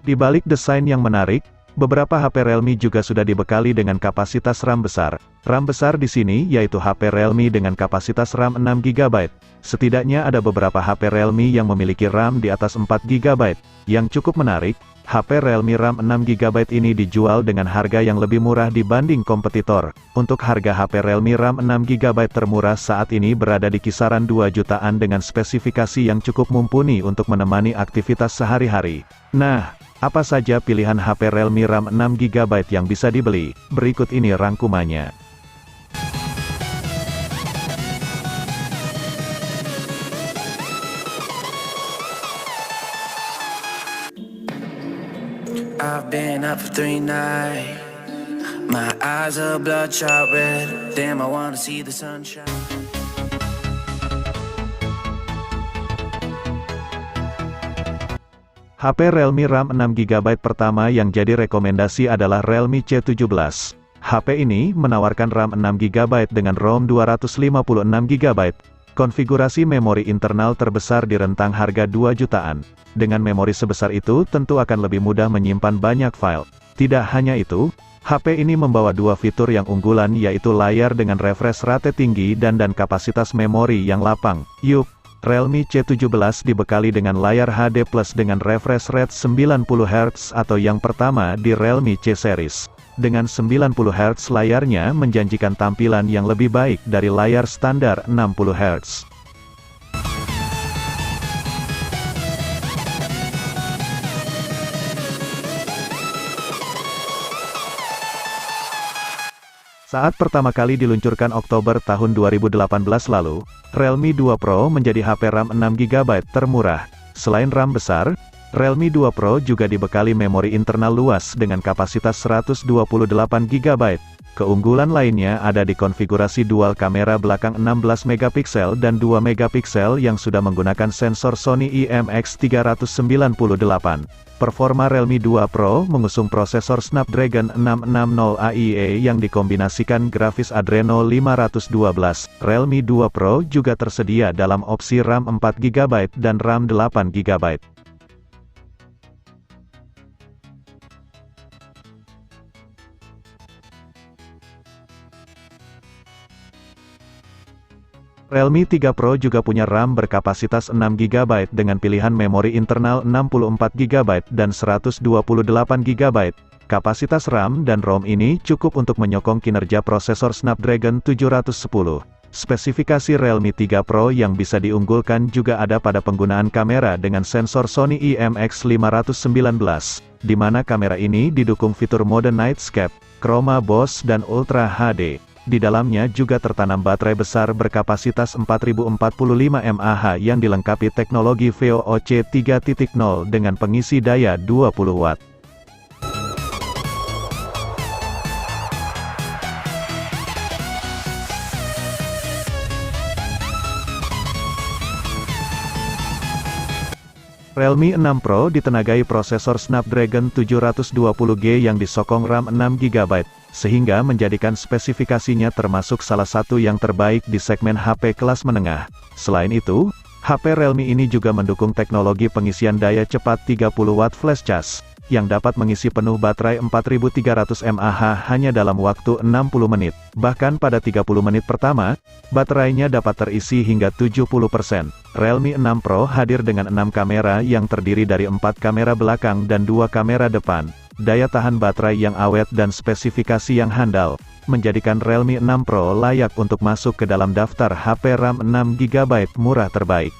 Di balik desain yang menarik, beberapa HP Realme juga sudah dibekali dengan kapasitas RAM besar. RAM besar di sini yaitu HP Realme dengan kapasitas RAM 6GB. Setidaknya ada beberapa HP Realme yang memiliki RAM di atas 4GB. Yang cukup menarik, HP Realme RAM 6GB ini dijual dengan harga yang lebih murah dibanding kompetitor. Untuk harga HP Realme RAM 6GB termurah saat ini berada di kisaran 2 jutaan dengan spesifikasi yang cukup mumpuni untuk menemani aktivitas sehari-hari. Nah, apa saja pilihan HP Realme RAM 6GB yang bisa dibeli? Berikut ini rangkumannya. I've been up for 3 nights. My eyes are bloodshot red. Damn, I wanna see the sunshine. HP Realme RAM 6GB pertama yang jadi rekomendasi adalah Realme C17. HP ini menawarkan RAM 6GB dengan ROM 256GB. Konfigurasi memori internal terbesar di rentang harga 2 jutaan. Dengan memori sebesar itu tentu akan lebih mudah menyimpan banyak file. Tidak hanya itu, HP ini membawa dua fitur yang unggulan yaitu layar dengan refresh rate tinggi dan kapasitas memori yang lapang. Yup, Realme C17 dibekali dengan layar HD Plus dengan refresh rate 90Hz atau yang pertama di Realme C series. Dengan 90Hz layarnya menjanjikan tampilan yang lebih baik dari layar standar 60Hz. Saat pertama kali diluncurkan Oktober tahun 2018 lalu, Realme 2 Pro menjadi HP RAM 6GB termurah. Selain RAM besar, Realme 2 Pro juga dibekali memori internal luas dengan kapasitas 128GB. Keunggulan lainnya ada di konfigurasi dual kamera belakang 16MP dan 2MP yang sudah menggunakan sensor Sony IMX398. Performa Realme 2 Pro mengusung prosesor Snapdragon 660 AIE yang dikombinasikan grafis Adreno 512. Realme 2 Pro juga tersedia dalam opsi RAM 4GB dan RAM 8GB. Realme 3 Pro juga punya RAM berkapasitas 6GB dengan pilihan memori internal 64GB dan 128GB. Kapasitas RAM dan ROM ini cukup untuk menyokong kinerja prosesor Snapdragon 710. Spesifikasi Realme 3 Pro yang bisa diunggulkan juga ada pada penggunaan kamera dengan sensor Sony IMX519, di mana kamera ini didukung fitur mode Nightscape, Chroma Boss dan Ultra HD. Di dalamnya juga tertanam baterai besar berkapasitas 4045 mAh yang dilengkapi teknologi VOOC 3.0 dengan pengisi daya 20 Watt. Realme 6 Pro ditenagai prosesor Snapdragon 720G yang disokong RAM 6GB, sehingga menjadikan spesifikasinya termasuk salah satu yang terbaik di segmen HP kelas menengah. Selain itu, HP Realme ini juga mendukung teknologi pengisian daya cepat 30 Watt flash charge, yang dapat mengisi penuh baterai 4300 mAh hanya dalam waktu 60 menit. Bahkan pada 30 menit pertama, baterainya dapat terisi hingga 70%. Realme 6 Pro hadir dengan 6 kamera yang terdiri dari 4 kamera belakang dan 2 kamera depan. Daya tahan baterai yang awet dan spesifikasi yang handal, menjadikan Realme 6 Pro layak untuk masuk ke dalam daftar HP RAM 6GB murah terbaik.